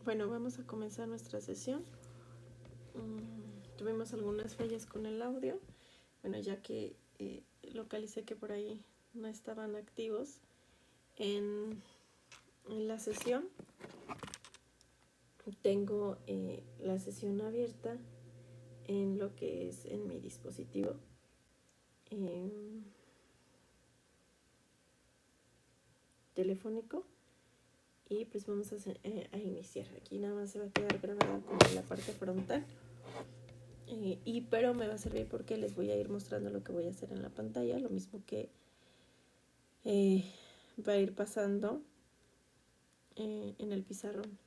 Bueno, vamos a comenzar nuestra sesión. Tuvimos algunas fallas con el audio. Bueno, ya que localicé que por ahí no estaban activos en la sesión. Tengo la sesión abierta en lo que es en mi dispositivo. Telefónico. Y pues vamos a iniciar. Aquí nada más se va a quedar grabada como la parte frontal. Pero me va a servir porque les voy a ir mostrando lo que voy a hacer en la pantalla, lo mismo que va a ir pasando en el pizarrón.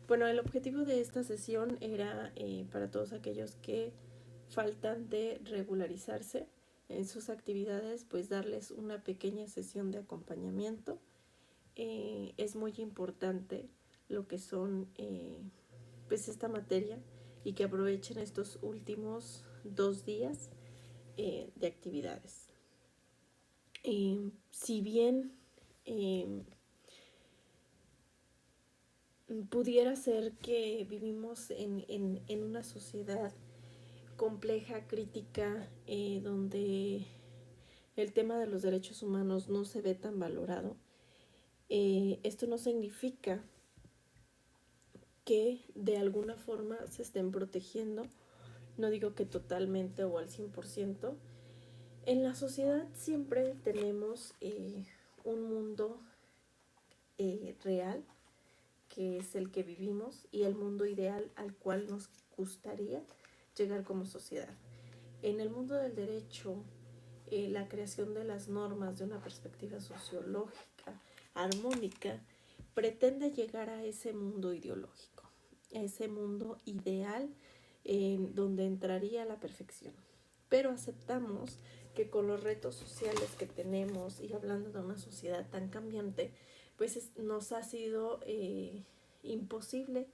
Bueno, el objetivo de esta sesión era para todos aquellos que faltan de regularizarse en sus actividades, pues darles una pequeña sesión de acompañamiento. Es muy importante lo que son pues esta materia y que aprovechen estos últimos 2 días de actividades. Si bien pudiera ser que vivimos en una sociedad compleja, crítica, donde el tema de los derechos humanos no se ve tan valorado, esto no significa que de alguna forma se estén protegiendo, no digo que totalmente o al 100%. En la sociedad siempre tenemos un mundo real, que es el que vivimos, y el mundo ideal al cual nos gustaría llegar como sociedad. En el mundo del derecho, la creación de las normas de una perspectiva sociológica, armónica, pretende llegar a ese mundo ideológico, a ese mundo ideal donde entraría la perfección. Pero aceptamos que con los retos sociales que tenemos y hablando de una sociedad tan cambiante, pues nos ha sido imposible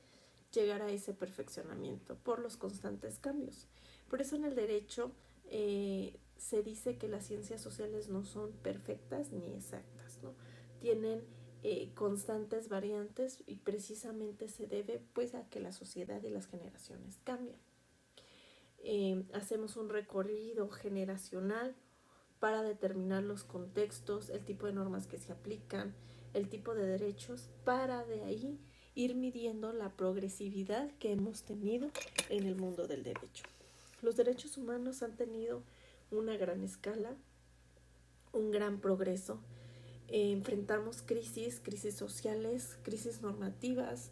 llegar a ese perfeccionamiento por los constantes cambios. Por eso en el derecho se dice que las ciencias sociales no son perfectas ni exactas, ¿no? Tienen constantes variantes y precisamente se debe pues a que la sociedad y las generaciones cambian. Hacemos un recorrido generacional para determinar los contextos, el tipo de normas que se aplican, el tipo de derechos, para de ahí ir midiendo la progresividad que hemos tenido en el mundo del derecho. Los derechos humanos han tenido una gran escala, un gran progreso. Enfrentamos crisis sociales, crisis normativas,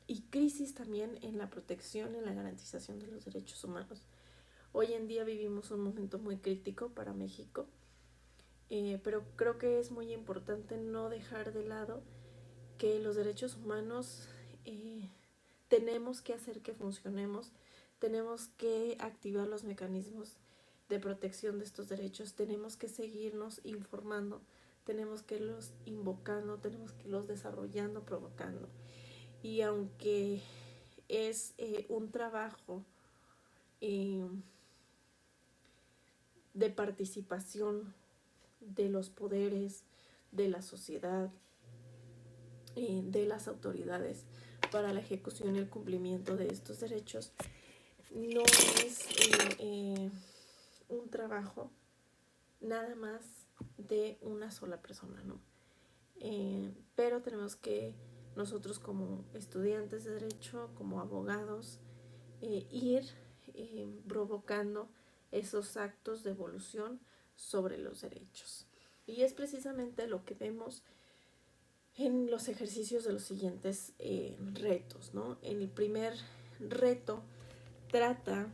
y crisis también en la protección, en la garantización de los derechos humanos. Hoy en día vivimos un momento muy crítico para México, pero creo que es muy importante no dejar de lado que los derechos humanos tenemos que hacer que funcionemos, tenemos que activar los mecanismos de protección de estos derechos, tenemos que seguirnos informando, tenemos que irlos invocando, tenemos que irlos desarrollando, provocando. Y aunque es un trabajo de participación de los poderes, de la sociedad, de las autoridades para la ejecución y el cumplimiento de estos derechos, no es un trabajo nada más de una sola persona, ¿no? Pero tenemos que nosotros como estudiantes de derecho, como abogados, ir provocando esos actos de evolución sobre los derechos. Y es precisamente lo que vemos en los ejercicios de los siguientes retos, ¿no? En el primer reto trata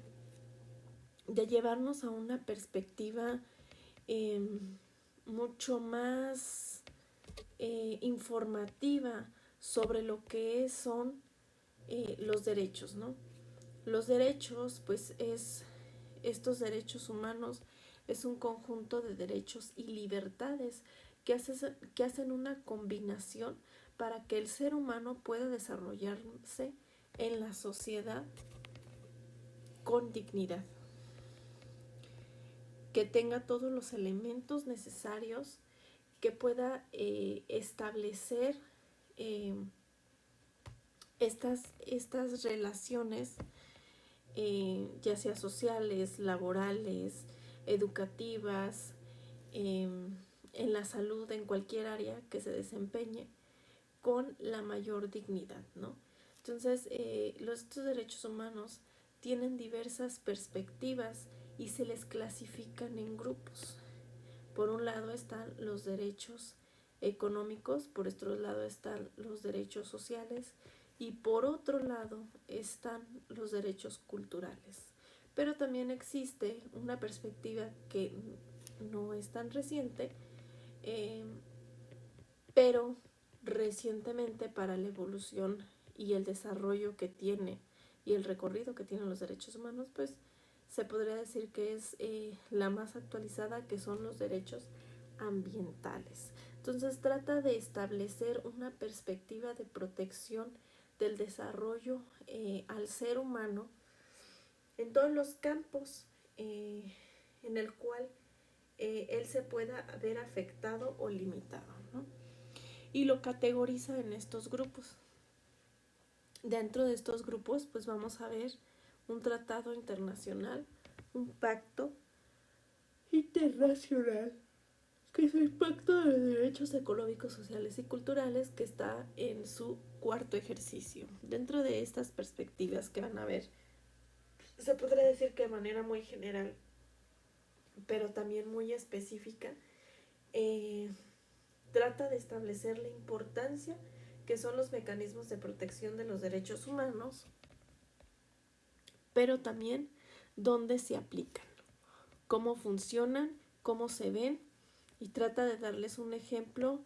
de llevarnos a una perspectiva mucho más informativa sobre lo que son los derechos, ¿no? Los derechos, pues estos derechos humanos es un conjunto de derechos y libertades que hacen una combinación para que el ser humano pueda desarrollarse en la sociedad con dignidad, que tenga todos los elementos necesarios que pueda establecer estas relaciones, ya sea sociales, laborales, educativas, en la salud, en cualquier área que se desempeñe, con la mayor dignidad, ¿no? Entonces, estos derechos humanos tienen diversas perspectivas y se les clasifican en grupos. Por un lado están los derechos económicos, por otro lado están los derechos sociales y por otro lado están los derechos culturales. Pero también existe una perspectiva que no es tan reciente, pero recientemente, para la evolución y el desarrollo que tiene y el recorrido que tienen los derechos humanos, pues se podría decir que es la más actualizada, que son los derechos ambientales. Entonces trata de establecer una perspectiva de protección del desarrollo al ser humano en todos los campos en el cual él se pueda ver afectado o limitado, ¿no? Y lo categoriza en estos grupos. Dentro de estos grupos, pues vamos a ver un tratado internacional, un pacto internacional, que es el Pacto de Derechos Económicos, Sociales y Culturales, que está en su cuarto ejercicio. Dentro de estas perspectivas que van a ver, se podría decir que de manera muy general, pero también muy específica, trata de establecer la importancia que son los mecanismos de protección de los derechos humanos, pero también dónde se aplican, cómo funcionan, cómo se ven, y trata de darles un ejemplo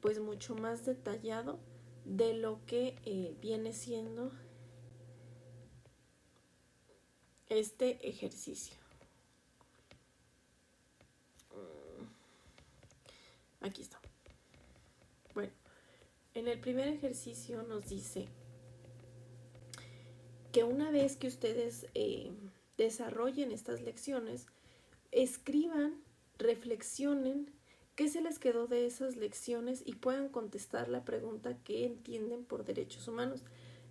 pues mucho más detallado de lo que viene siendo este ejercicio. Aquí está. Bueno, en el primer ejercicio nos dice que una vez que ustedes desarrollen estas lecciones, escriban, reflexionen qué se les quedó de esas lecciones y puedan contestar la pregunta que entienden por derechos humanos.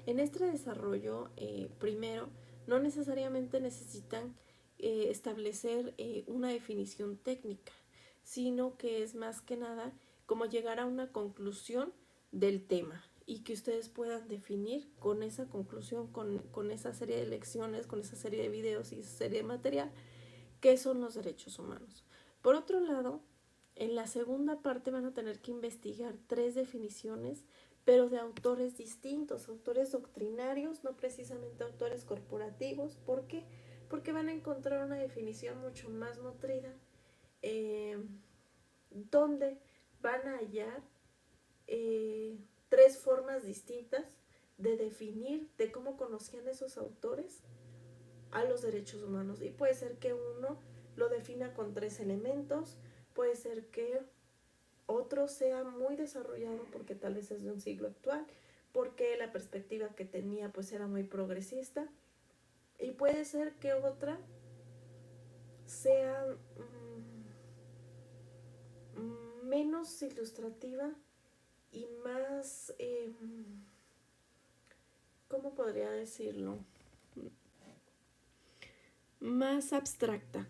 En este desarrollo, primero, no necesariamente necesitan establecer una definición técnica, sino que es más que nada como llegar a una conclusión del tema y que ustedes puedan definir con esa conclusión, con esa serie de lecciones, con esa serie de videos y esa serie de material, qué son los derechos humanos. Por otro lado, en la segunda parte van a tener que investigar 3 definiciones, pero de autores distintos, autores doctrinarios, no precisamente autores corporativos. ¿Por qué? Porque van a encontrar una definición mucho más nutrida, donde van a hallar 3 formas distintas de definir, de cómo conocían esos autores a los derechos humanos. Y puede ser que uno lo defina con 3 elementos, puede ser que otro sea muy desarrollado porque tal vez es de un siglo actual, porque la perspectiva que tenía pues era muy progresista, y puede ser que otra sea menos ilustrativa y más, ¿cómo podría decirlo? Más abstracta,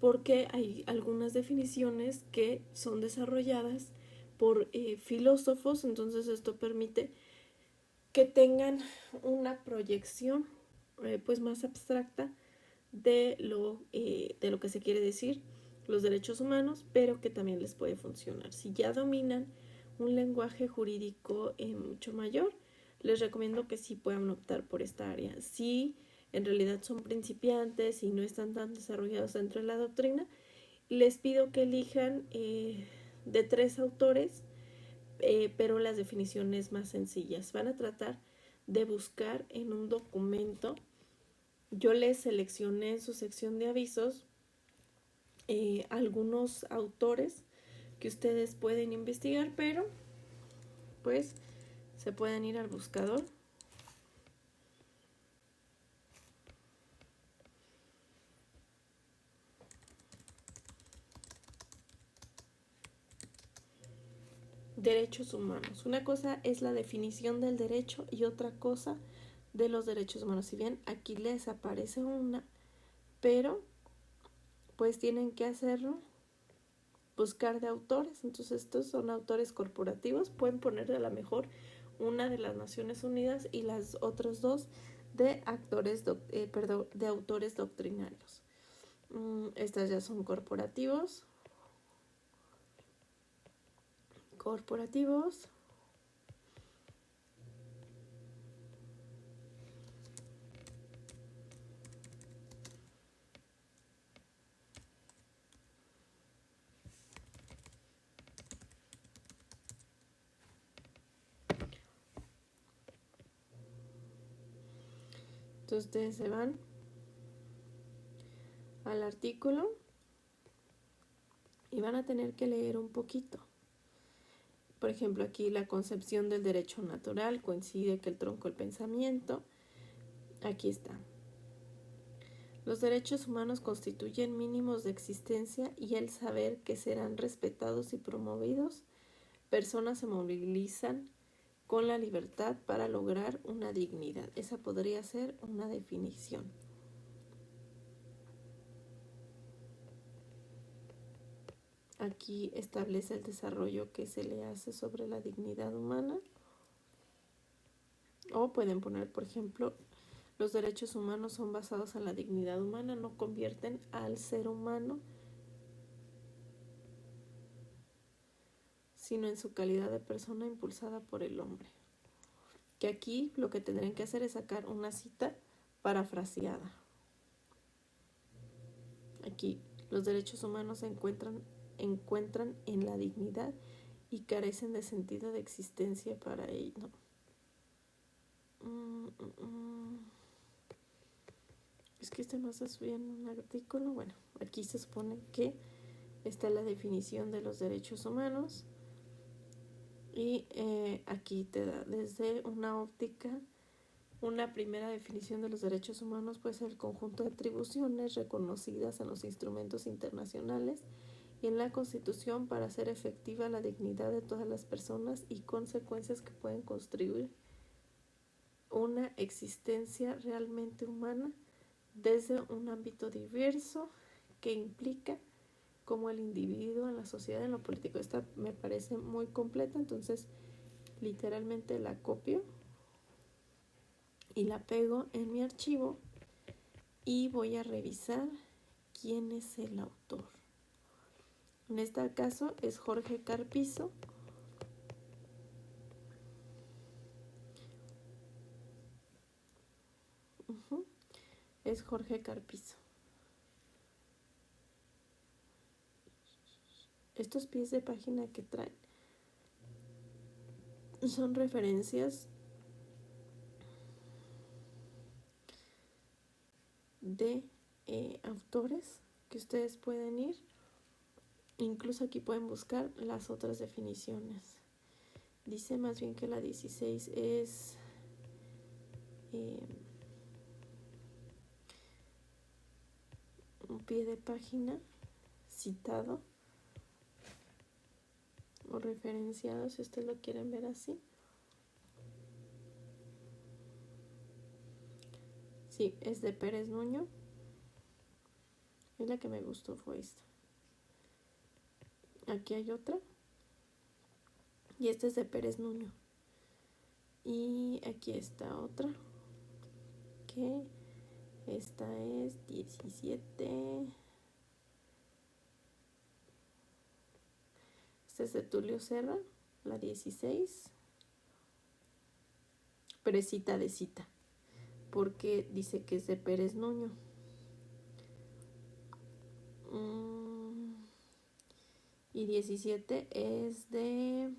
porque hay algunas definiciones que son desarrolladas por filósofos, entonces esto permite que tengan una proyección pues más abstracta de lo que se quiere decir los derechos humanos, pero que también les puede funcionar. Si ya dominan un lenguaje jurídico mucho mayor, les recomiendo que sí puedan optar por esta área. Si en realidad son principiantes y no están tan desarrollados dentro de la doctrina, les pido que elijan de 3 autores, pero las definiciones más sencillas. Van a tratar de buscar en un documento. Yo les seleccioné en su sección de avisos algunos autores que ustedes pueden investigar, pero pues se pueden ir al buscador. derechos humanos. Una cosa es la definición del derecho y otra cosa de los derechos humanos. Si bien aquí les aparece una, pero pues tienen que hacerlo, buscar de autores. Entonces estos son autores corporativos, pueden poner de la mejor una de las Naciones Unidas y las otras dos de de autores doctrinarios. Estas ya son corporativos. Entonces ustedes se van al artículo y van a tener que leer un poquito. Por ejemplo, aquí la concepción del derecho natural coincide que el tronco del pensamiento. Aquí está. Los derechos humanos constituyen mínimos de existencia y el saber que serán respetados y promovidos. Personas se movilizan con la libertad para lograr una dignidad. Esa podría ser una definición. Aquí establece el desarrollo que se le hace sobre la dignidad humana. O pueden poner, por ejemplo, los derechos humanos son basados en la dignidad humana, no convierten al ser humano, sino en su calidad de persona impulsada por el hombre. Que aquí lo que tendrían que hacer es sacar una cita parafraseada. Aquí, los derechos humanos se encuentran en la dignidad y carecen de sentido de existencia para ello. Es que este no se subía en un artículo. Bueno, aquí se supone que está la definición de los derechos humanos y aquí te da desde una óptica. Una primera definición de los derechos humanos puede ser el conjunto de atribuciones reconocidas en los instrumentos internacionales y en la Constitución para hacer efectiva la dignidad de todas las personas y consecuencias que pueden construir una existencia realmente humana desde un ámbito diverso que implica como el individuo en la sociedad, en lo político. Esta me parece muy completa, entonces literalmente la copio y la pego en mi archivo y voy a revisar quién es el autor. En este caso es Jorge Carpizo. Es Jorge Carpizo. Estos pies de página que traen son referencias de autores que ustedes pueden ir. Incluso aquí pueden buscar las otras definiciones. Dice más bien que la 16 es un pie de página citado o referenciado, si ustedes lo quieren ver así. Sí, es de Pérez Nuño. Y la que me gustó fue esta. Aquí hay otra. Y esta es de Pérez Nuño. Y aquí está otra. Que esta es 17. Esta es de Tulio Serra, la 16. Pero es cita de cita. Porque dice que es de Pérez Nuño. Y 17 es de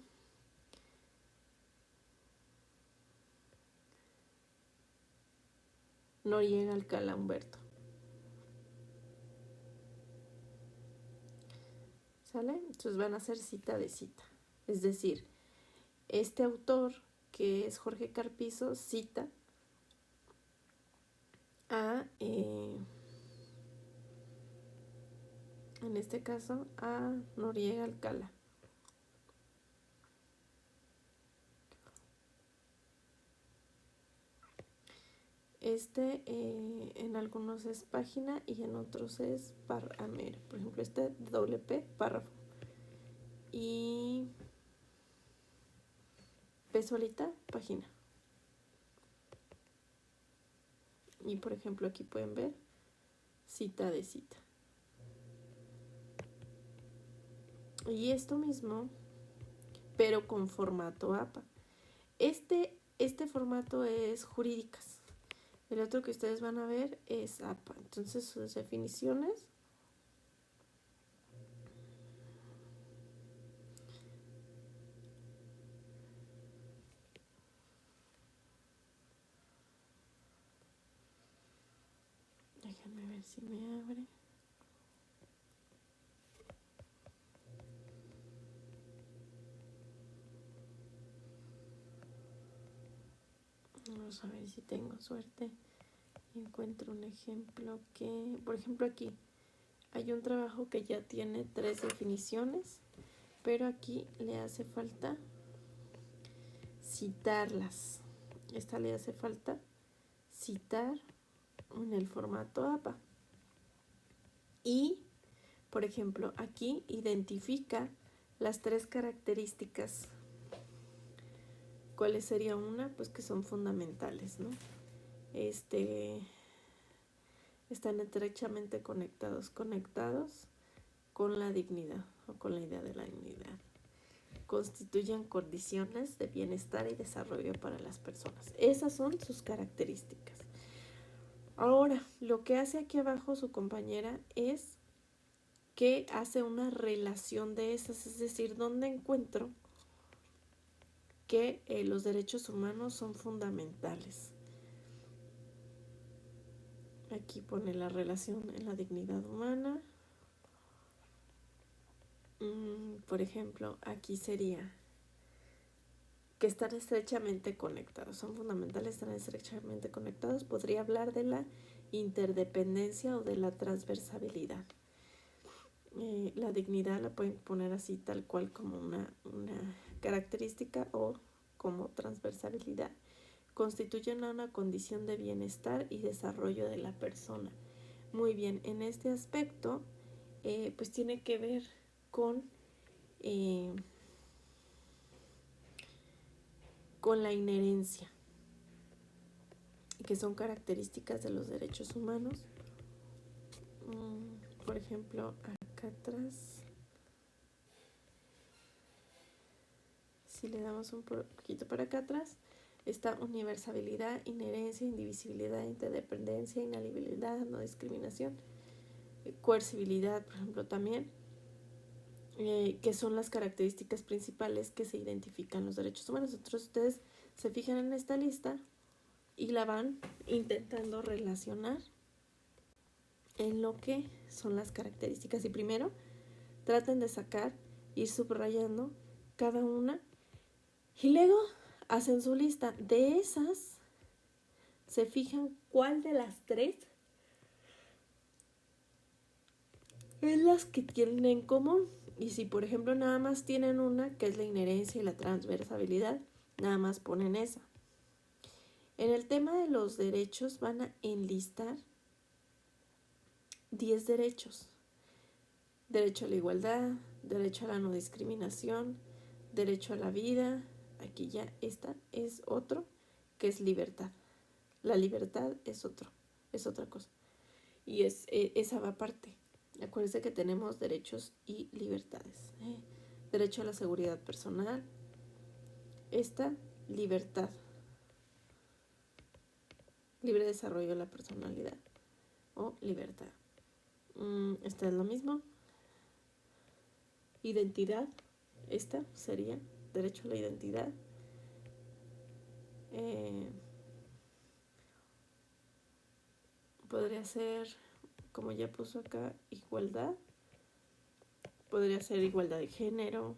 Noriega Alcalá Humberto. ¿Sale? Entonces van a hacer cita de cita. Es decir, este autor, que es Jorge Carpizo, cita a, en este caso, a Noriega Alcalá. En algunos es página y en otros es por ejemplo, WP, párrafo. Y P solita, página. Y por ejemplo, aquí pueden ver cita de cita. Y esto mismo, pero con formato APA. Este formato es jurídicas. El otro que ustedes van a ver es APA. Entonces sus definiciones. Déjenme ver si me abre. Vamos a ver si tengo suerte. Encuentro un ejemplo que, por ejemplo, aquí hay un trabajo que ya tiene 3 definiciones, pero aquí le hace falta citarlas. Esta le hace falta citar en el formato APA. Y, por ejemplo, aquí identifica las 3 características. ¿Cuáles sería una? Pues que son fundamentales, ¿no? Están estrechamente conectados con la dignidad o con la idea de la dignidad. Constituyen condiciones de bienestar y desarrollo para las personas. Esas son sus características. Ahora, lo que hace aquí abajo su compañera es que hace una relación de esas, es decir, donde encuentro que los derechos humanos son fundamentales. Aquí pone la relación en la dignidad humana. Por ejemplo, aquí sería que están estrechamente conectados, son fundamentales, están estrechamente conectados. Podría hablar de la interdependencia o de la transversabilidad. La dignidad la pueden poner así tal cual como una característica o como transversabilidad. Constituyen una condición de bienestar y desarrollo de la persona. Muy bien, en este aspecto pues tiene que ver con la inherencia, que son características de los derechos humanos. Por ejemplo, acá atrás, si le damos un poquito para acá atrás, está universalidad, inherencia, indivisibilidad, interdependencia, inalienabilidad, no discriminación, coercibilidad, por ejemplo, también, que son las características principales que se identifican los derechos humanos. Entonces ustedes se fijan en esta lista y la van intentando relacionar en lo que son las características. Y primero traten de sacar, ir subrayando cada una y luego hacen su lista. De esas se fijan cuál de las 3 es las que tienen en común. Y si por ejemplo nada más tienen una, que es la inherencia y la transversabilidad, nada más ponen esa. En el tema de los derechos van a enlistar 10 derechos. Derecho a la igualdad, derecho a la no discriminación, derecho a la vida. Aquí ya esta es otro, que es libertad. La libertad es otra cosa. Y esa va aparte. Acuérdense que tenemos derechos y libertades. Derecho a la seguridad personal. Esta, libertad. Libre desarrollo de la personalidad o libertad. Esta es lo mismo. Identidad. Esta sería derecho a la identidad. Podría ser, como ya puso acá, igualdad. Podría ser igualdad de género.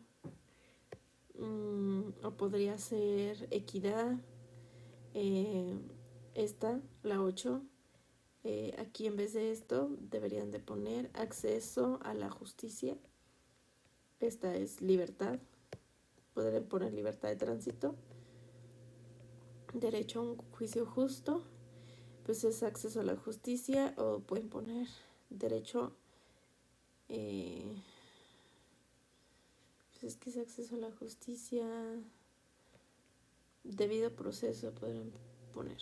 O podría ser equidad. Esta, la 8. Aquí en vez de esto deberían de poner acceso a la justicia. Esta es libertad. Podrían poner libertad de tránsito. Derecho a un juicio justo. pues es acceso a la justicia, o pueden poner derecho, pues es que es acceso a la justicia, debido proceso, podrían poner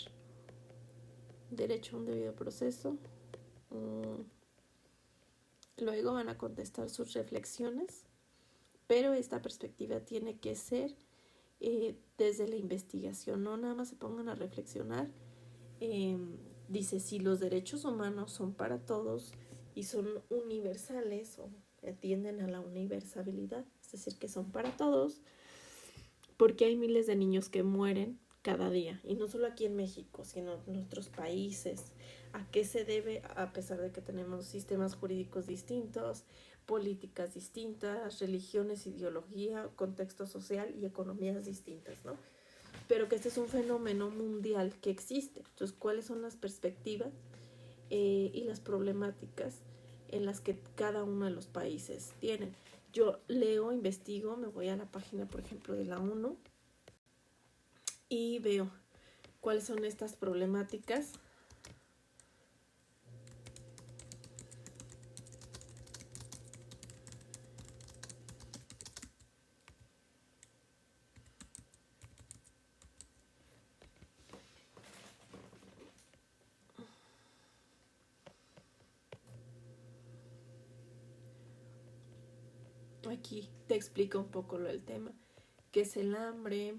derecho a un debido proceso. Luego van a contestar sus reflexiones, pero esta perspectiva tiene que ser desde la investigación, no nada más se pongan a reflexionar. Dice, si los derechos humanos son para todos y son universales o atienden a la universalidad, es decir, que son para todos, porque hay miles de niños que mueren cada día, y no solo aquí en México, sino en otros países. ¿A qué se debe? A pesar de que tenemos sistemas jurídicos distintos, políticas distintas, religiones, ideología, contexto social y economías distintas, ¿no? Pero que este es un fenómeno mundial que existe. Entonces, ¿cuáles son las perspectivas y las problemáticas en las que cada uno de los países tienen? Yo leo, investigo, me voy a la página, por ejemplo, de la ONU y veo cuáles son estas problemáticas. Aquí te explico un poco lo del tema. ¿Qué es el hambre?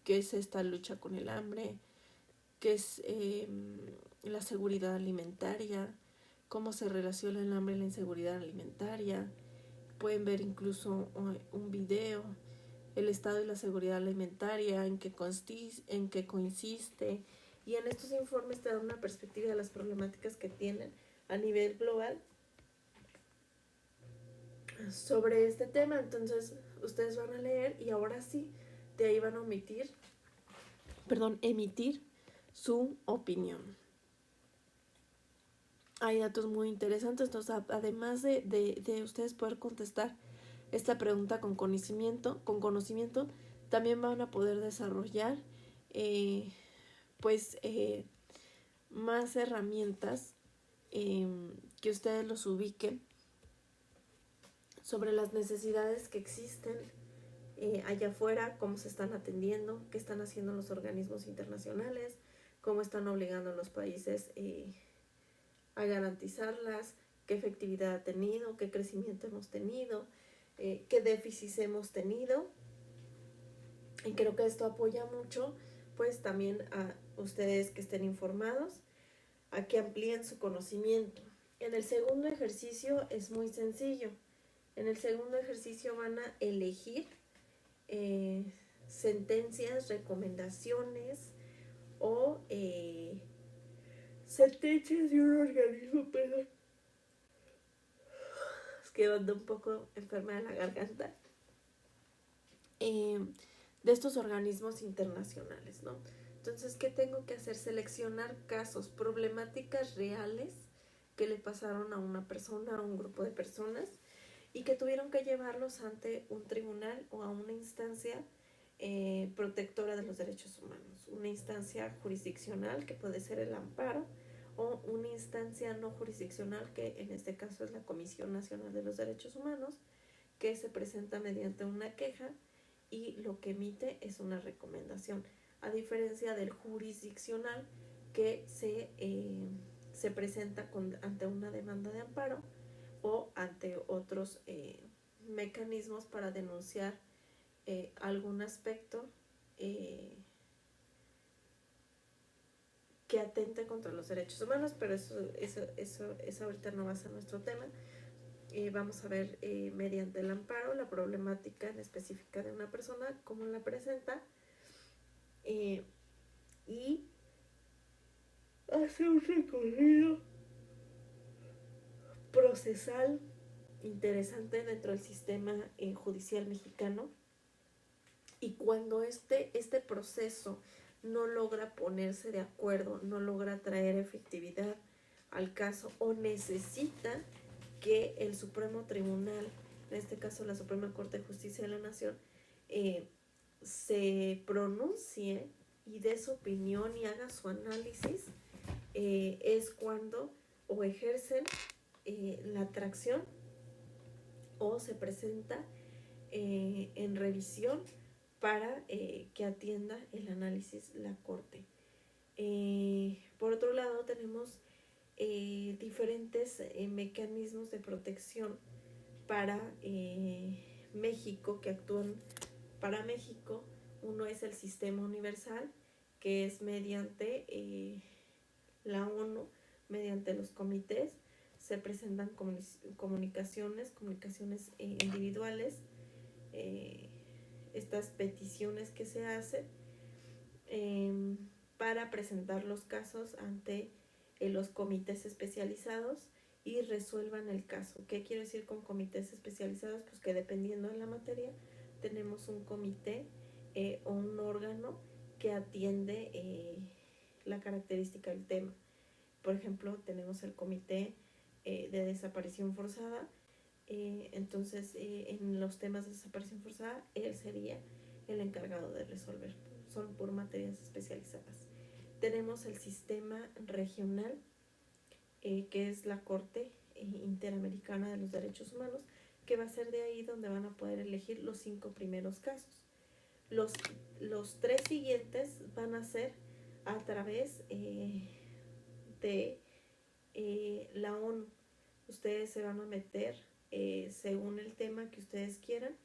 ¿Qué es esta lucha con el hambre? ¿Qué es la seguridad alimentaria? ¿Cómo se relaciona el hambre y la inseguridad alimentaria? Pueden ver incluso un video, el estado y la seguridad alimentaria, en qué consiste. Y en estos informes te dan una perspectiva de las problemáticas que tienen a nivel global sobre este tema. Entonces ustedes van a leer y ahora sí, de ahí van a emitir su opinión. Hay datos muy interesantes, entonces además de ustedes poder contestar esta pregunta con conocimiento, también van a poder desarrollar más herramientas que ustedes los ubiquen sobre las necesidades que existen allá afuera, cómo se están atendiendo, qué están haciendo los organismos internacionales, cómo están obligando a los países a garantizarlas, qué efectividad ha tenido, qué crecimiento hemos tenido, qué déficits hemos tenido. Y creo que esto apoya mucho, pues también a ustedes que estén informados, a que amplíen su conocimiento. En el segundo ejercicio es muy sencillo. En el segundo ejercicio van a elegir sentencias, recomendaciones o sentencias de un organismo, perdón. Es que ando un poco enferma de la garganta. De estos organismos internacionales, ¿no? Entonces, ¿qué tengo que hacer? Seleccionar casos, problemáticas reales que le pasaron a una persona, a un grupo de personas, y que tuvieron que llevarlos ante un tribunal o a una instancia protectora de los derechos humanos, una instancia jurisdiccional que puede ser el amparo, o una instancia no jurisdiccional que en este caso es la Comisión Nacional de los Derechos Humanos, que se presenta mediante una queja y lo que emite es una recomendación, a diferencia del jurisdiccional que se presenta ante una demanda de amparo o ante otros mecanismos para denunciar algún aspecto que atente contra los derechos humanos, pero eso ahorita no va a ser nuestro tema. Vamos a ver mediante el amparo la problemática en específica de una persona, cómo la presenta, y hace un recorrido procesal interesante dentro del sistema judicial mexicano. Y cuando este proceso no logra ponerse de acuerdo, no logra traer efectividad al caso, o necesita que el Supremo Tribunal, en este caso la Suprema Corte de Justicia de la Nación, se pronuncie y dé su opinión y haga su análisis, es cuando o ejercen la atracción o se presenta en revisión para que atienda el análisis la Corte. Por otro lado, tenemos diferentes mecanismos de protección para México, que actúan para México. Uno es el sistema universal, que es mediante la ONU, mediante los comités, se presentan comunicaciones individuales, estas peticiones que se hacen para presentar los casos ante los comités especializados y resuelvan el caso. ¿Qué quiero decir con comités especializados? Pues que dependiendo de la materia tenemos un comité o un órgano que atiende la característica del tema. Por ejemplo, tenemos el comité de desaparición forzada. Entonces, en los temas de desaparición forzada, él sería el encargado de resolver. Son por materias especializadas. Tenemos el sistema regional, que es la Corte Interamericana de los Derechos Humanos, que va a ser de ahí donde van a poder elegir los 5 primeros casos. Los 3 siguientes van a ser a través de la ONU. Ustedes se van a meter según el tema que ustedes quieran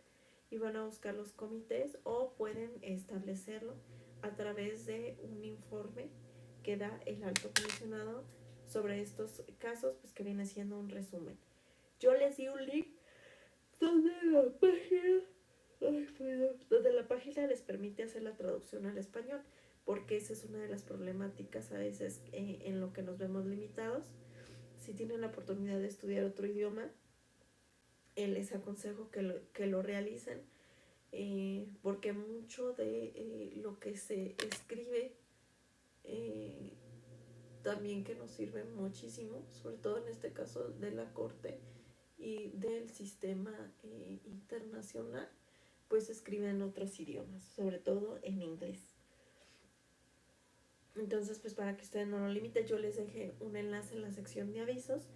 y van a buscar los comités, o pueden establecerlo a través de un informe que da el alto comisionado sobre estos casos, pues que viene siendo un resumen. Yo les di un link donde la página les permite hacer la traducción al español, porque esa es una de las problemáticas a veces en lo que nos vemos limitados. Si tienen la oportunidad de estudiar otro idioma, les aconsejo que lo realicen, porque mucho de lo que se escribe también que nos sirve muchísimo, sobre todo en este caso de la Corte y del sistema internacional, pues se escribe en otros idiomas, sobre todo en inglés. Entonces, pues para que ustedes no lo limiten, yo les dejé un enlace en la sección de avisos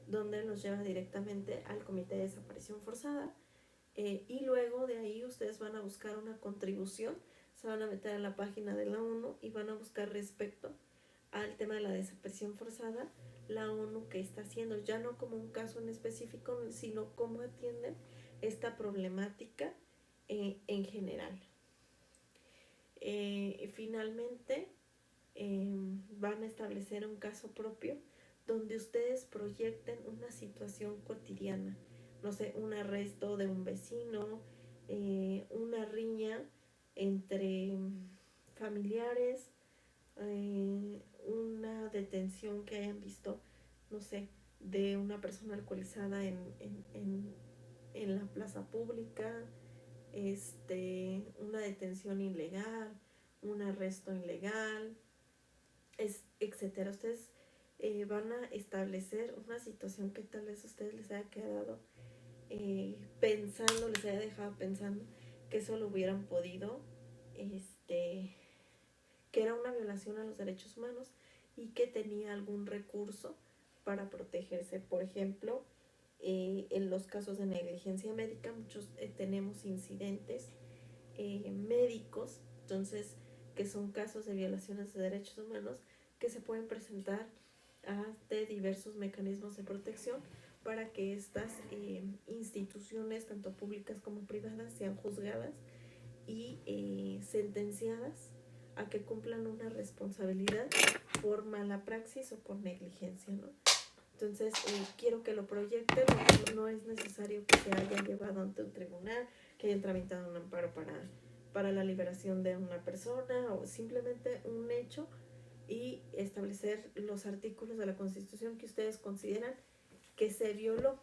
donde los lleva directamente al Comité de Desaparición Forzada, y luego de ahí ustedes van a buscar una contribución, se van a meter a la página de la ONU y van a buscar respecto al tema de la desaparición forzada, la ONU que está haciendo, ya no como un caso en específico, sino cómo atienden esta problemática en general. Finalmente, van a establecer un caso propio donde ustedes proyecten una situación cotidiana, no sé, un arresto de un vecino, una riña entre familiares, una detención que hayan visto, no sé, de una persona alcoholizada en la plaza pública, una detención ilegal, un arresto ilegal, etcétera. Ustedes van a establecer una situación que tal vez a ustedes les haya quedado pensando, les haya dejado pensando que eso lo hubieran podido, que era una violación a los derechos humanos y que tenía algún recurso para protegerse. Por ejemplo, en los casos de negligencia médica, muchos tenemos incidentes médicos, entonces, que son casos de violaciones de derechos humanos que se pueden presentar ante diversos mecanismos de protección para que estas instituciones, tanto públicas como privadas, sean juzgadas y sentenciadas a que cumplan una responsabilidad por mala praxis o por negligencia, ¿no? Entonces, quiero que lo proyecten. No es necesario que se haya llevado ante un tribunal, que hayan tramitado un amparo para la liberación de una persona, o simplemente un hecho, y establecer los artículos de la Constitución que ustedes consideran que se violó.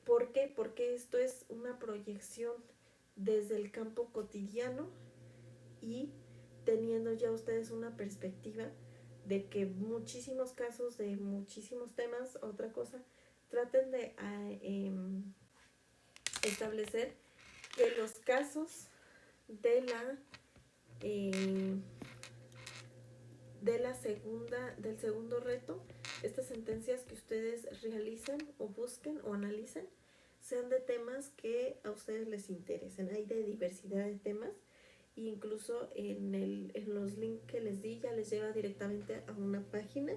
¿Por qué? Porque esto es una proyección desde el campo cotidiano y teniendo ya ustedes una perspectiva de que muchísimos casos de muchísimos temas, otra cosa, traten de establecer que los casos de del segundo reto, estas sentencias que ustedes realicen o busquen o analicen sean de temas que a ustedes les interesen. Hay de diversidad de temas, e incluso en los links que les di ya les lleva directamente a una página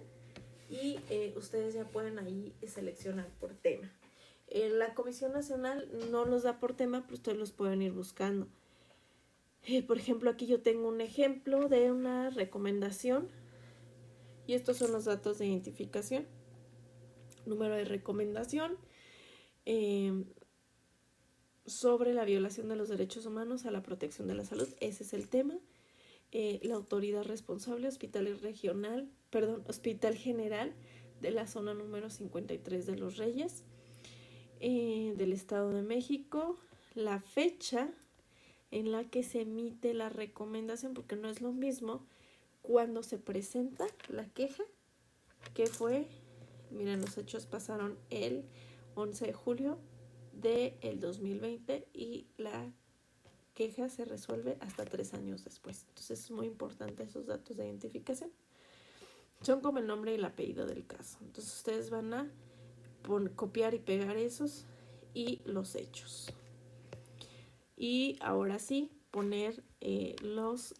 y ustedes ya pueden ahí seleccionar por tema. La Comisión Nacional no los da por tema, pero ustedes los pueden ir buscando. Por ejemplo, aquí yo tengo un ejemplo de una recomendación y estos son los datos de identificación. Número de recomendación sobre la violación de los derechos humanos a la protección de la salud. Ese es el tema. La autoridad responsable, Hospital General de la zona número 53 de Los Reyes, del Estado de México. La fecha en la que se emite la recomendación, porque no es lo mismo cuando se presenta la queja, que fue, miren, los hechos pasaron el 11 de julio del 2020 y la queja se resuelve hasta 3 años después. Entonces es muy importante esos datos de identificación. Son como el nombre y el apellido del caso. Entonces ustedes van a copiar y pegar esos y los hechos. Y ahora sí, poner los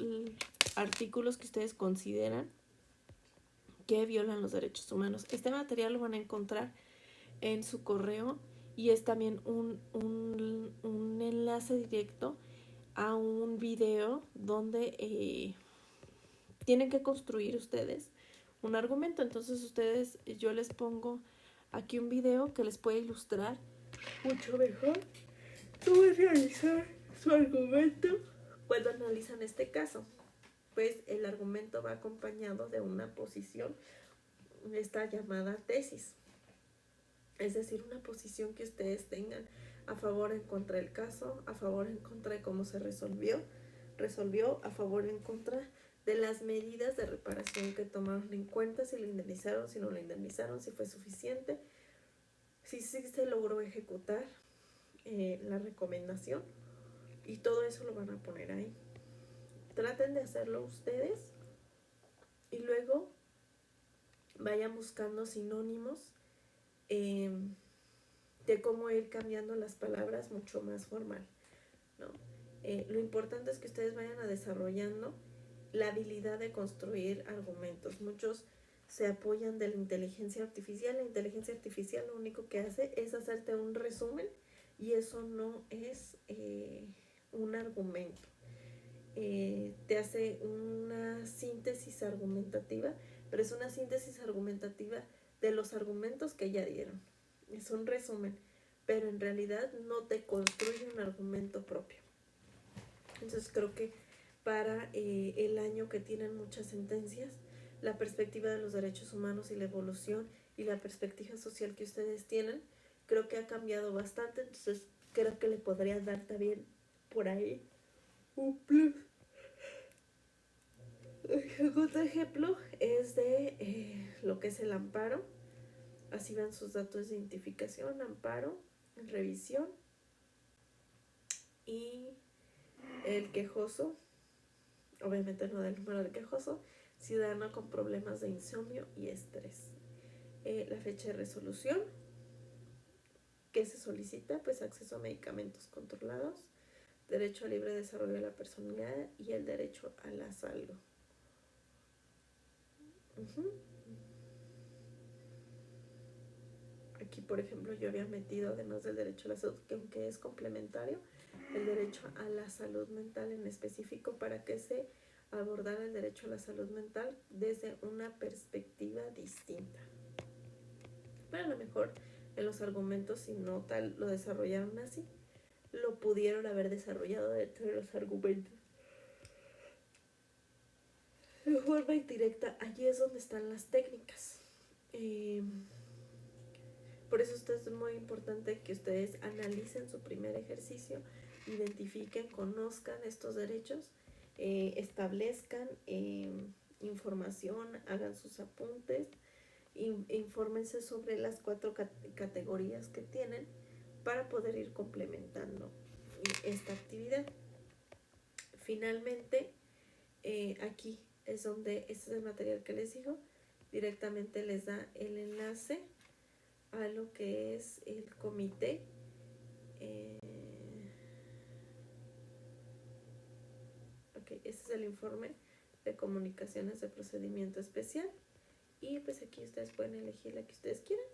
artículos que ustedes consideran que violan los derechos humanos. Este material lo van a encontrar en su correo y es también un enlace directo a un video donde tienen que construir ustedes un argumento. Entonces ustedes, yo les pongo aquí un video que les puede ilustrar mucho mejor cómo realizar su argumento cuando analizan este caso. Pues el argumento va acompañado de una posición, esta llamada tesis. Es decir, una posición que ustedes tengan a favor o en contra del caso, a favor o en contra de cómo se resolvió, a favor o en contra de las medidas de reparación que tomaron en cuenta, si lo indemnizaron, si no lo indemnizaron, si fue suficiente, si sí se logró ejecutar la recomendación, y todo eso lo van a poner ahí. Traten de hacerlo ustedes y luego vayan buscando sinónimos de cómo ir cambiando las palabras mucho más formal, ¿no? Lo importante es que ustedes vayan a desarrollando la habilidad de construir argumentos. Muchos se apoyan de la inteligencia artificial. La inteligencia artificial lo único que hace es hacerte un resumen y eso no es un argumento. Te hace una síntesis argumentativa, pero es una síntesis argumentativa de los argumentos que ya dieron. Es un resumen, pero en realidad no te construye un argumento propio. Entonces creo que para el año que tienen muchas sentencias, la perspectiva de los derechos humanos y la evolución y la perspectiva social que ustedes tienen, creo que ha cambiado bastante. Entonces creo que le podría dar también por ahí un plus. Otro ejemplo es de lo que es el amparo. Así van sus datos de identificación, amparo, revisión y el quejoso, obviamente no del número del quejoso, ciudadano con problemas de insomnio y estrés. La fecha de resolución que se solicita, pues acceso a medicamentos controlados, derecho a libre desarrollo de la personalidad y el derecho a la salud. Aquí, por ejemplo, yo había metido, además del derecho a la salud, que aunque es complementario, el derecho a la salud mental en específico, para que se abordara el derecho a la salud mental desde una perspectiva distinta. Pero a lo mejor en los argumentos, si no tal lo desarrollaron así, lo pudieron haber desarrollado dentro de los argumentos. De forma indirecta, allí es donde están las técnicas. Por eso esto es muy importante que ustedes analicen su primer ejercicio, identifiquen, conozcan estos derechos, establezcan información, hagan sus apuntes, infórmense sobre las 4 categorías que tienen para poder ir complementando esta actividad. Finalmente, aquí es donde este es el material que les digo, directamente les da el enlace a lo que es el comité. Ok, este es el informe de comunicaciones de procedimiento especial. Y pues aquí ustedes pueden elegir la que ustedes quieran.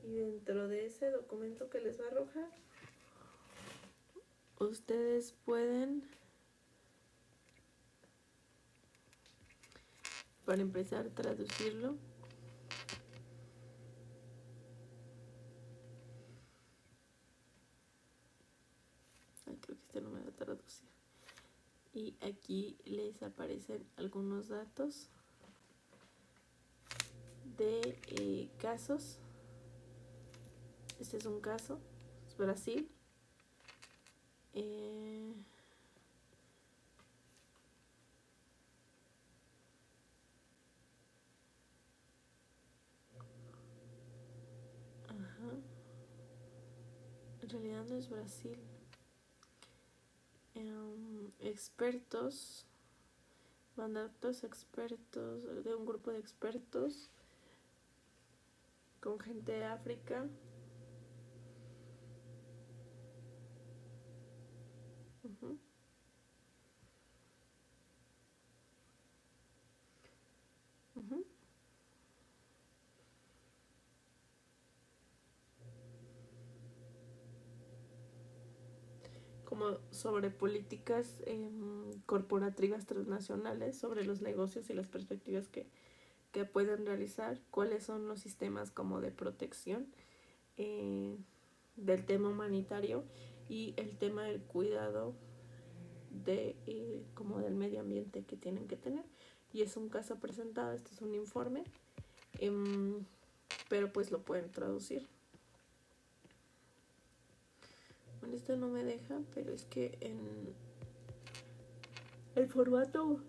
Y dentro de ese documento que les va a arrojar, ustedes pueden, para empezar, traducirlo. Ay, creo que este no me va a traducir. Y aquí les aparecen algunos datos de casos. Este es un caso, es Brasil. Ajá. En realidad no es Brasil. Expertos, mandatos expertos, de un grupo de expertos con gente de África. Uh-huh. Uh-huh. Como sobre políticas corporativas transnacionales, sobre los negocios y las perspectivas que pueden realizar, cuáles son los sistemas como de protección del tema humanitario y el tema del cuidado de como del medio ambiente que tienen que tener. Y es un caso presentado, este es un informe, pero pues lo pueden traducir. Bueno, este no me deja, pero es que en el formato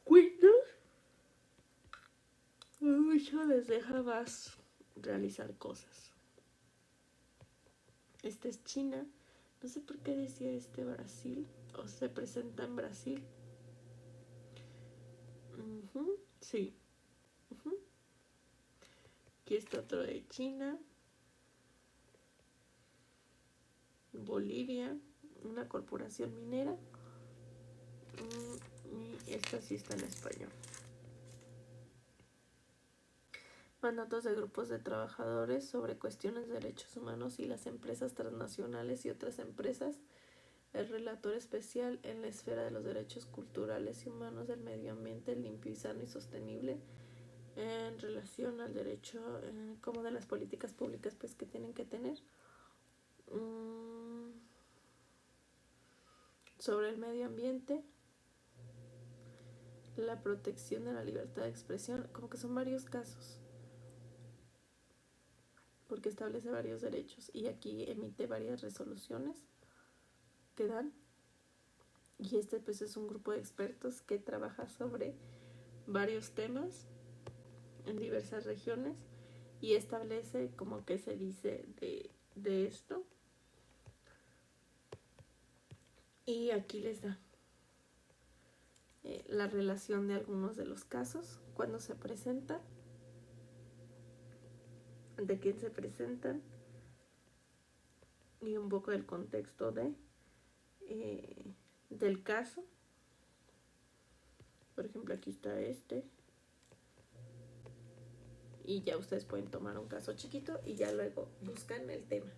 Windows mucho les deja más realizar cosas. Este es China. No sé por qué decía este Brasil. O se presenta en Brasil. Sí. Aquí está otro de China. Bolivia. Una corporación minera. Y esta sí está en español. Mandatos de grupos de trabajadores sobre cuestiones de derechos humanos y las empresas transnacionales y otras empresas. El relator especial en la esfera de los derechos culturales y humanos del medio ambiente limpio y sano y sostenible en relación al derecho como de las políticas públicas pues que tienen que tener sobre el medio ambiente, la protección de la libertad de expresión, como que son varios casos porque establece varios derechos y aquí emite varias resoluciones que dan. Y este pues es un grupo de expertos que trabaja sobre varios temas en diversas regiones y establece como que se dice de esto. Y aquí les da la relación de algunos de los casos, cuando se presentan, de quién se presentan y un poco del contexto del caso. Por ejemplo, aquí está este. Y ya ustedes pueden tomar un caso chiquito y ya luego buscan el tema.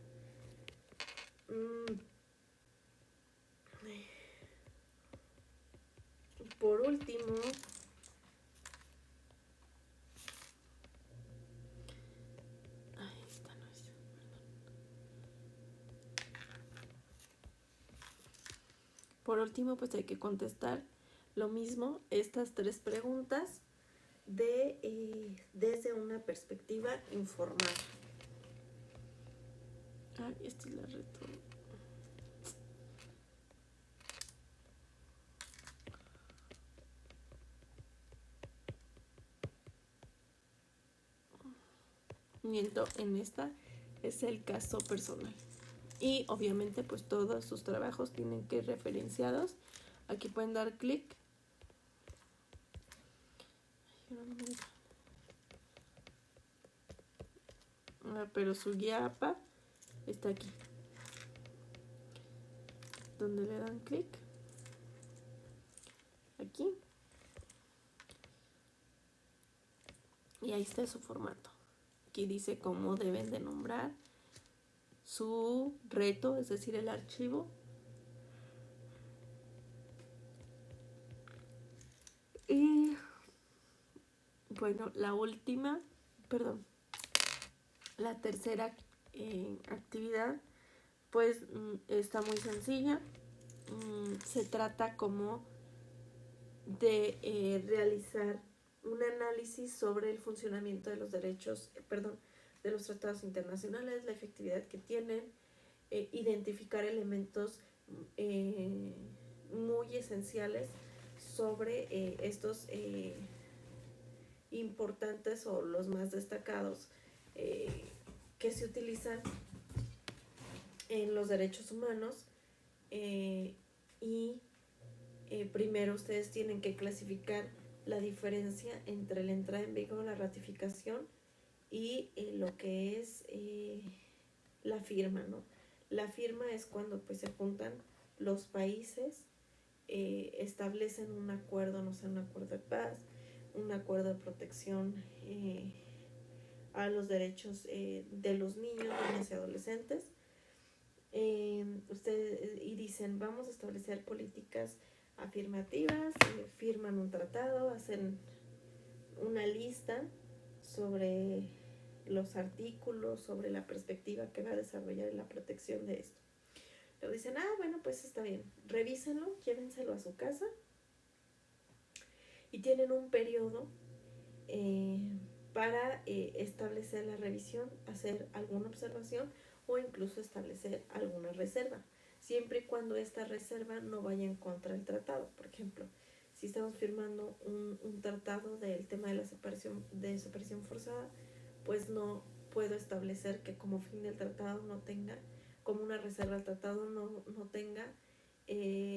Por último, esta no es, por último, pues hay que contestar lo mismo, estas 3 preguntas desde una perspectiva informal. Esta es la retro. Miento, en esta es el caso personal. Y obviamente pues todos sus trabajos tienen que ir referenciados. Aquí pueden dar clic. Pero su guía APA está aquí. Donde le dan clic. Aquí. Y ahí está su formato. Aquí dice cómo deben de nombrar su reto, es decir, el archivo. Y bueno, la tercera actividad, pues está muy sencilla. Se trata como de realizar un análisis sobre el funcionamiento de los derechos, de los tratados internacionales, la efectividad que tienen, identificar elementos muy esenciales sobre estos importantes o los más destacados que se utilizan en los derechos humanos. Primero ustedes tienen que clasificar la diferencia entre la entrada en vigor, la ratificación y lo que es la firma, ¿no? La firma es cuando pues se juntan los países, establecen un acuerdo, no sé, un acuerdo de paz, un acuerdo de protección a los derechos de los niños, niñas y adolescentes. Ustedes y dicen, vamos a establecer políticas afirmativas, firman un tratado, hacen una lista sobre los artículos, sobre la perspectiva que va a desarrollar en la protección de esto. Luego dicen, bueno, pues está bien, revísenlo, llévenselo a su casa y tienen un periodo para establecer la revisión, hacer alguna observación o incluso establecer alguna reserva, siempre y cuando esta reserva no vaya en contra del tratado. Por ejemplo, si estamos firmando un tratado del tema de la desaparición forzada, pues no puedo establecer que como fin del tratado no tenga, como una reserva al tratado no tenga,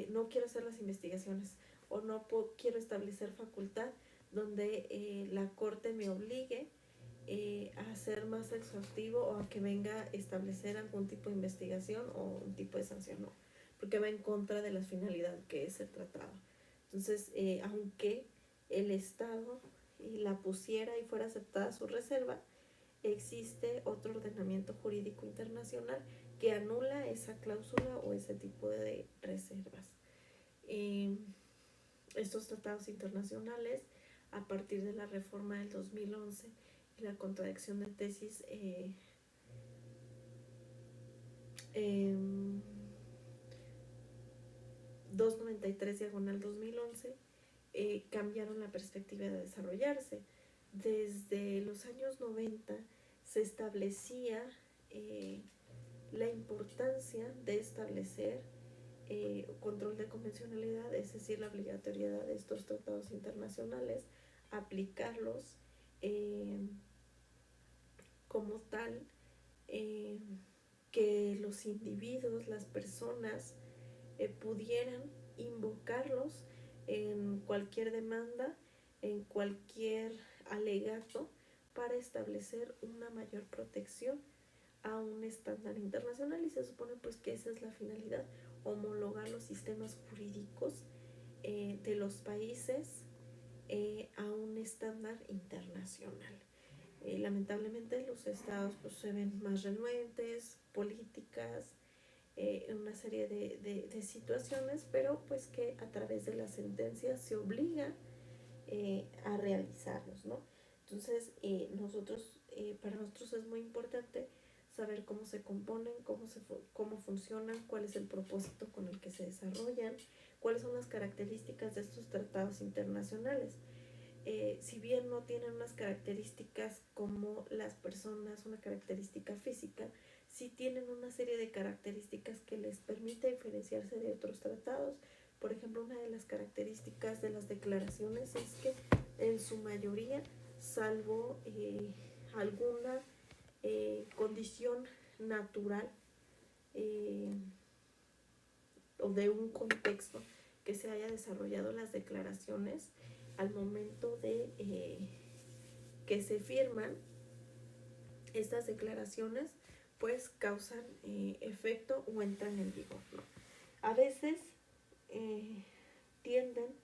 no quiero hacer las investigaciones o no quiero establecer facultad donde la corte me obligue a ser más exhaustivo o a que venga a establecer algún tipo de investigación o un tipo de sanción, no, porque va en contra de la finalidad que es el tratado. Entonces, aunque el Estado la pusiera y fuera aceptada su reserva, existe otro ordenamiento jurídico internacional que anula esa cláusula o ese tipo de reservas. Estos tratados internacionales, a partir de la reforma del 2011 y la contradicción de tesis 293/2011, cambiaron la perspectiva de desarrollarse. Desde los años 90 se establecía la importancia de establecer control de convencionalidad, es decir, la obligatoriedad de estos tratados internacionales, aplicarlos como tal, que los individuos, las personas, pudieran invocarlos en cualquier demanda, en cualquier alegato, para establecer una mayor protección a un estándar internacional. Y se supone pues que esa es la finalidad, homologar los sistemas jurídicos de los países a un estándar internacional. Lamentablemente los estados pues se ven más renuentes, políticas, una serie de situaciones, pero pues que a través de las sentencias se obliga a realizarlos, ¿no? Entonces para nosotros es muy importante saber cómo se componen, cómo funcionan, cuál es el propósito con el que se desarrollan, cuáles son las características de estos tratados internacionales. Si bien no tienen unas características como las personas, una característica física, sí tienen una serie de características que les permite diferenciarse de otros tratados. Por ejemplo, una de las características de las declaraciones es que en su mayoría, salvo alguna condición natural o de un contexto que se haya desarrollado las declaraciones al momento de que se firman. Estas declaraciones pues causan efecto o entran en vigor, ¿no? A veces tienden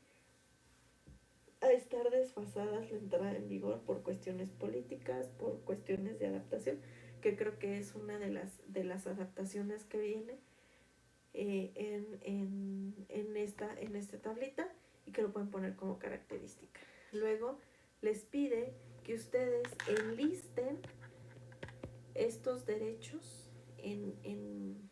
a estar desfasadas la entrada en vigor por cuestiones políticas, por cuestiones de adaptación, que creo que es una de las adaptaciones que viene en esta tablita y que lo pueden poner como característica. Luego les pide que ustedes enlisten estos derechos en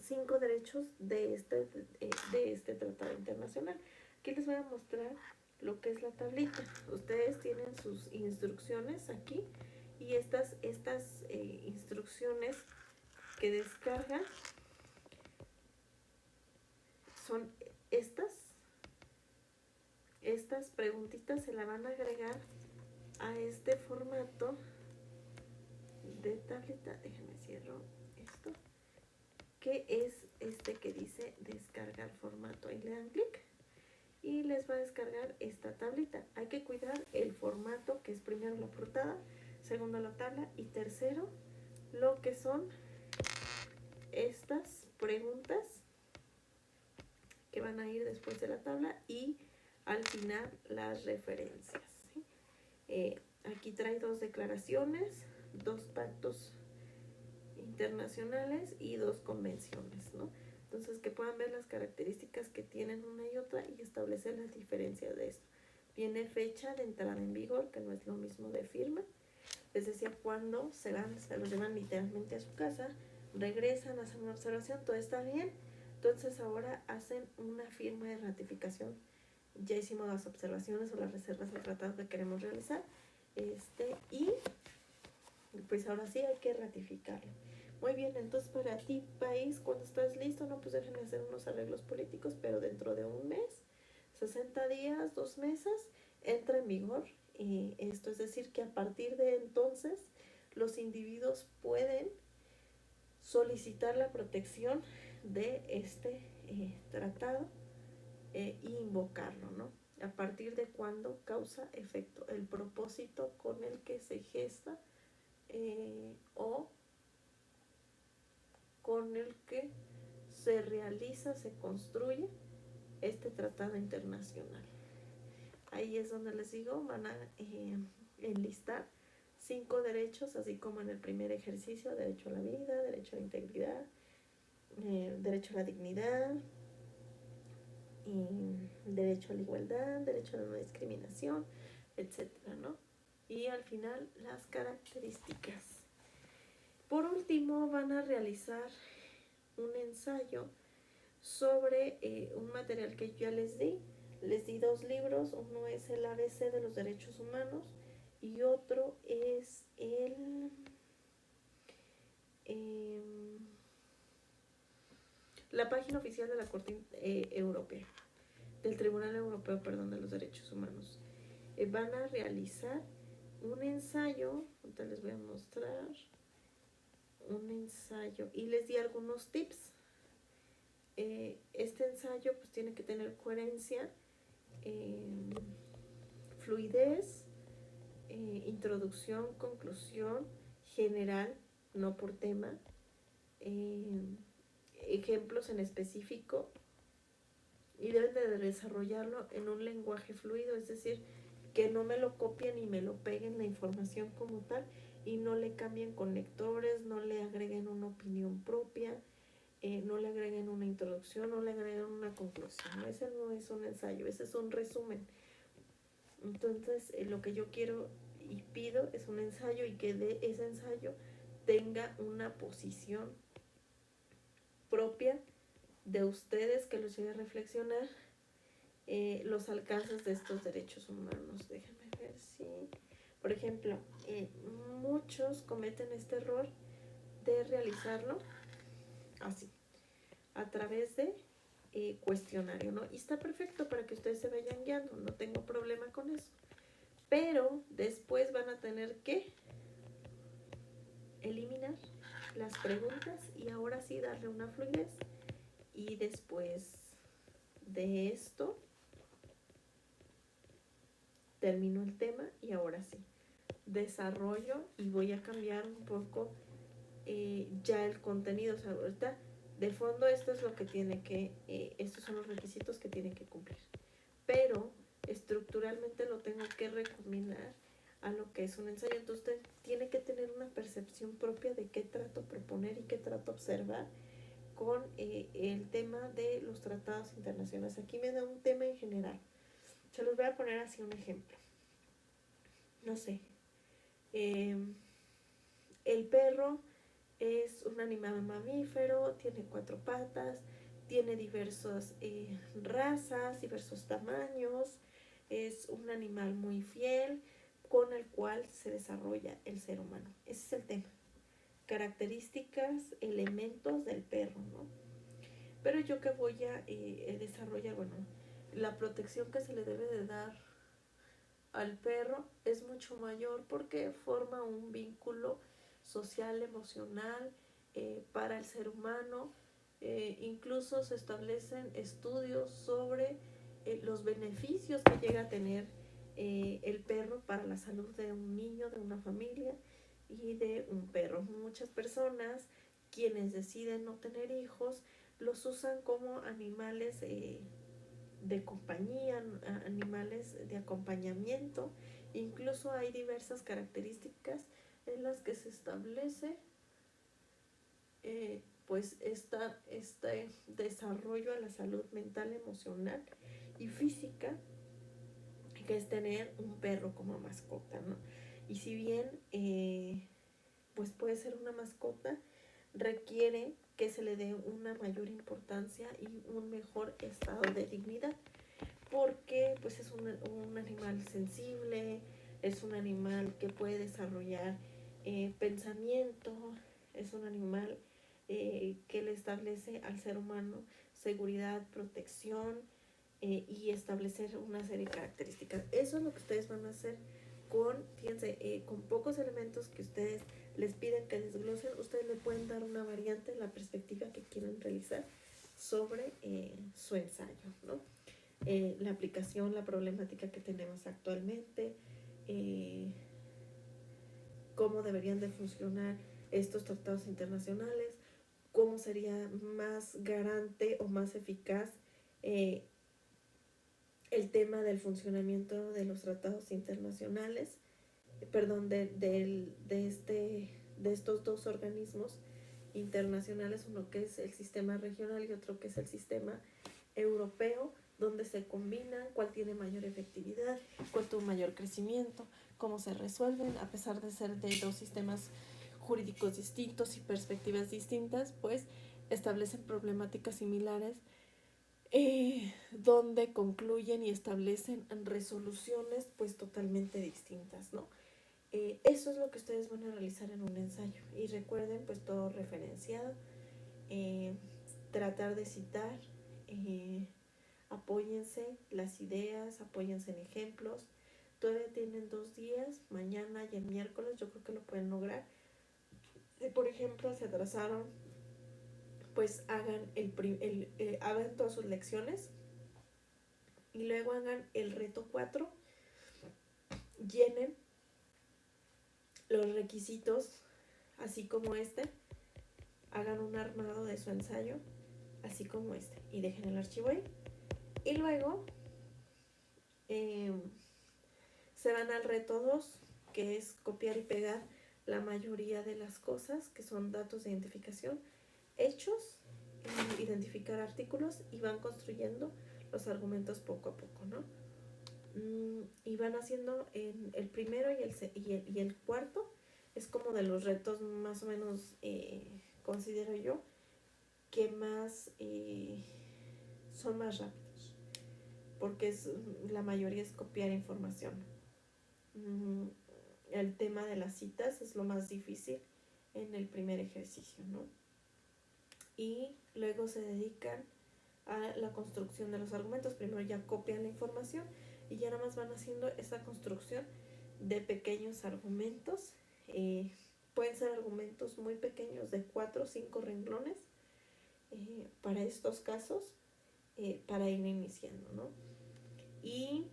5 derechos de este tratado internacional. Aquí les voy a mostrar lo que es la tablita. Ustedes tienen sus instrucciones aquí y estas instrucciones que descargan son estas preguntitas. Se la van a agregar a este formato de tableta. Déjenme cierro esto, que es que dice descargar formato. Ahí le dan clic y les va a descargar esta tablita. Hay que cuidar el formato, que es primero la portada, segundo la tabla y tercero lo que son estas preguntas que van a ir después de la tabla y al final las referencias, ¿sí? Aquí trae 2 declaraciones, 2 pactos internacionales y 2 convenciones, ¿no? Entonces, que puedan ver las características que tienen una y otra y establecer las diferencias de esto. Viene fecha de entrada en vigor, que no es lo mismo de firma. Les decía, cuando se los llevan literalmente a su casa, regresan, hacen una observación, todo está bien. Entonces ahora hacen una firma de ratificación. Ya hicimos las observaciones o las reservas al tratado que queremos realizar. Y pues ahora sí hay que ratificarlo. Muy bien, entonces para ti, país, cuando estás listo, no, pues déjenme hacer unos arreglos políticos, pero dentro de un mes, 60 días, 2 meses, entra en vigor esto. Es decir, que a partir de entonces los individuos pueden solicitar la protección de este tratado y invocarlo, ¿no? A partir de cuando causa efecto el propósito con el que se gesta o con el que se realiza, se construye este tratado internacional. Ahí es donde les digo, van a enlistar 5 derechos, así como en el primer ejercicio: derecho a la vida, derecho a la integridad, derecho a la dignidad, derecho a la igualdad, derecho a la no discriminación, etcétera, ¿no? Y al final las características. Por último, van a realizar un ensayo sobre un material que yo ya les di. Les di 2 libros, uno es el ABC de los derechos humanos y otro es la página oficial de la Corte Europea, del Tribunal Europeo, perdón, de los Derechos Humanos. Van a realizar un ensayo, ahorita les voy a mostrar un ensayo y les di algunos tips. Este ensayo pues tiene que tener coherencia, fluidez, introducción, conclusión, general, no por tema, ejemplos en específico, y deben de desarrollarlo en un lenguaje fluido, es decir, que no me lo copien y me lo peguen la información como tal y no le cambien conectores, no le agreguen una opinión propia, no le agreguen una introducción, no le agreguen una conclusión. Ese no es un ensayo, ese es un resumen. Entonces, lo que yo quiero y pido es un ensayo y que de ese ensayo tenga una posición propia de ustedes, que los lleve a reflexionar los alcances de estos derechos humanos. Déjenme ver si, por ejemplo, muchos cometen este error de realizarlo así, a través de cuestionario, ¿no? Y está perfecto para que ustedes se vayan guiando, no tengo problema con eso. pero después van a tener que eliminar las preguntas y ahora sí darle una fluidez. Y después de esto termino el tema y ahora sí desarrollo y voy a cambiar un poco ya el contenido. O sea, ahorita de fondo esto es lo que tiene que, estos son los requisitos que tiene que cumplir, pero estructuralmente lo tengo que recombinar a lo que es un ensayo. Entonces usted tiene que tener una percepción propia de qué trato proponer y qué trato observar con el tema de los tratados internacionales. Aquí me da un tema en general. Se los voy a poner así un ejemplo. No sé, el perro es un animal mamífero, tiene 4 patas, tiene diversas razas, diversos tamaños, es un animal muy fiel con el cual se desarrolla el ser humano. Ese es el tema. Características, elementos del perro, ¿no? Pero yo que voy a desarrollar, bueno, la protección que se le debe de dar al perro es mucho mayor porque forma un vínculo social, emocional para el ser humano. Incluso se establecen estudios sobre los beneficios que llega a tener el perro para la salud de un niño, de una familia y de un perro. Muchas personas quienes deciden no tener hijos los usan como animales de compañía, animales de acompañamiento. Incluso hay diversas características en las que se establece pues este desarrollo a la salud mental, emocional y física, que es tener un perro como mascota, ¿no? Y si bien pues puede ser una mascota, requiere que se le dé una mayor importancia y un mejor estado de dignidad, porque pues es un animal sensible, es un animal que puede desarrollar pensamiento, es un animal que le establece al ser humano seguridad, protección y establecer una serie de características. Eso es lo que ustedes van a hacer fíjense, con pocos elementos que ustedes les piden que desglosen, ustedes le pueden dar una variante en la perspectiva que quieren realizar sobre su ensayo, ¿no? La aplicación, la problemática que tenemos actualmente, cómo deberían de funcionar estos tratados internacionales, cómo sería más garante o más eficaz el tema del funcionamiento de los tratados internacionales, perdón, de estos dos organismos internacionales, uno que es el sistema regional y otro que es el sistema europeo, donde se combinan, cuál tiene mayor efectividad, cuál tuvo mayor crecimiento, cómo se resuelven, a pesar de ser de dos sistemas jurídicos distintos y perspectivas distintas, pues establecen problemáticas similares donde concluyen y establecen resoluciones pues totalmente distintas, ¿no? Eso es lo que ustedes van a realizar en un ensayo y recuerden pues todo referenciado, tratar de citar, apóyense las ideas, apóyense en ejemplos. Todavía tienen 2 días, mañana y el miércoles, yo creo que lo pueden lograr. Si por ejemplo se atrasaron, pues hagan hagan todas sus lecciones y luego hagan el reto 4, llenen los requisitos así como hagan un armado de su ensayo así como y dejen el archivo ahí y luego se van al reto 2, que es copiar y pegar la mayoría de las cosas que son datos de identificación, hechos, identificar artículos y van construyendo los argumentos poco a poco, ¿no? Y van haciendo el primero y el cuarto, es como de los retos más o menos, considero yo, que más son más rápidos, porque la mayoría es copiar información. El tema de las citas es lo más difícil en el primer ejercicio, ¿no? Y luego se dedican a la construcción de los argumentos. Primero ya copian la información y ya nada más van haciendo esta construcción de pequeños argumentos. Pueden ser argumentos muy pequeños de 4 o 5 renglones para estos casos, para ir iniciando, ¿no? Y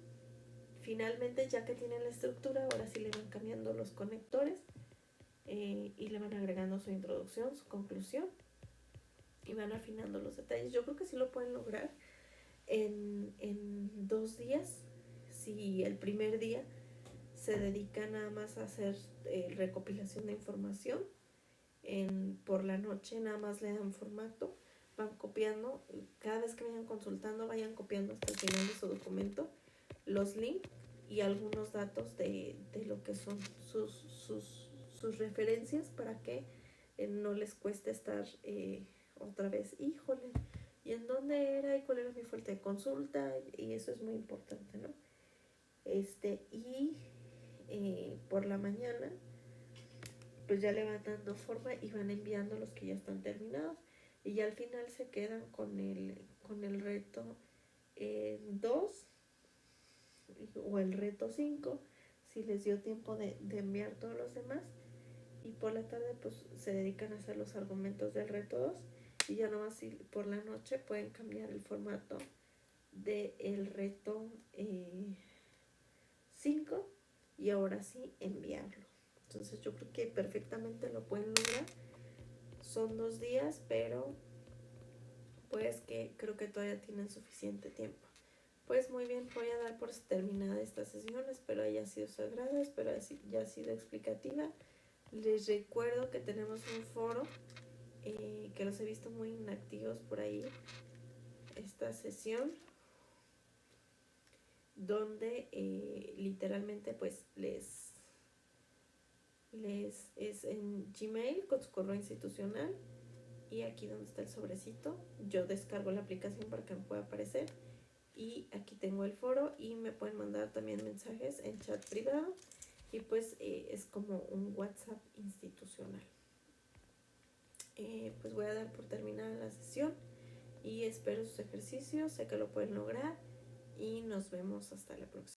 finalmente, ya que tienen la estructura, ahora sí le van cambiando los conectores y le van agregando su introducción, su conclusión, y van afinando los detalles. Yo creo que sí lo pueden lograr en 2 días. Si el primer día se dedica nada más a hacer recopilación de información, por la noche nada más le dan formato, van copiando, cada vez que vayan consultando vayan copiando hasta el final de su documento los links y algunos datos de lo que son sus referencias, para que no les cueste estar otra vez, híjole, ¿y en dónde era? ¿Y cuál era mi fuente de consulta? Y eso es muy importante, ¿no? Por la mañana pues ya le van dando forma y van enviando los que ya están terminados, y ya al final se quedan con el reto 2 o el reto 5, si les dio tiempo de enviar todos los demás, y por la tarde pues se dedican a hacer los argumentos del reto 2, y ya nomás si por la noche pueden cambiar el formato del reto 5 y ahora sí enviarlo. Entonces yo creo que perfectamente lo pueden lograr. Son 2 días, pero pues que creo que todavía tienen suficiente tiempo. Pues muy bien, voy a dar por terminada esta sesión. Espero haya sido su agrado, espero haya sido explicativa. Les recuerdo que tenemos un foro que los he visto muy inactivos por ahí, esta sesión, donde literalmente pues les es en Gmail con su correo institucional, y aquí donde está el sobrecito yo descargo la aplicación para que me pueda aparecer, y aquí tengo el foro y me pueden mandar también mensajes en chat privado, y pues es como un WhatsApp institucional. Pues voy a dar por terminada la sesión y espero sus ejercicios, sé que lo pueden lograr, y nos vemos hasta la próxima.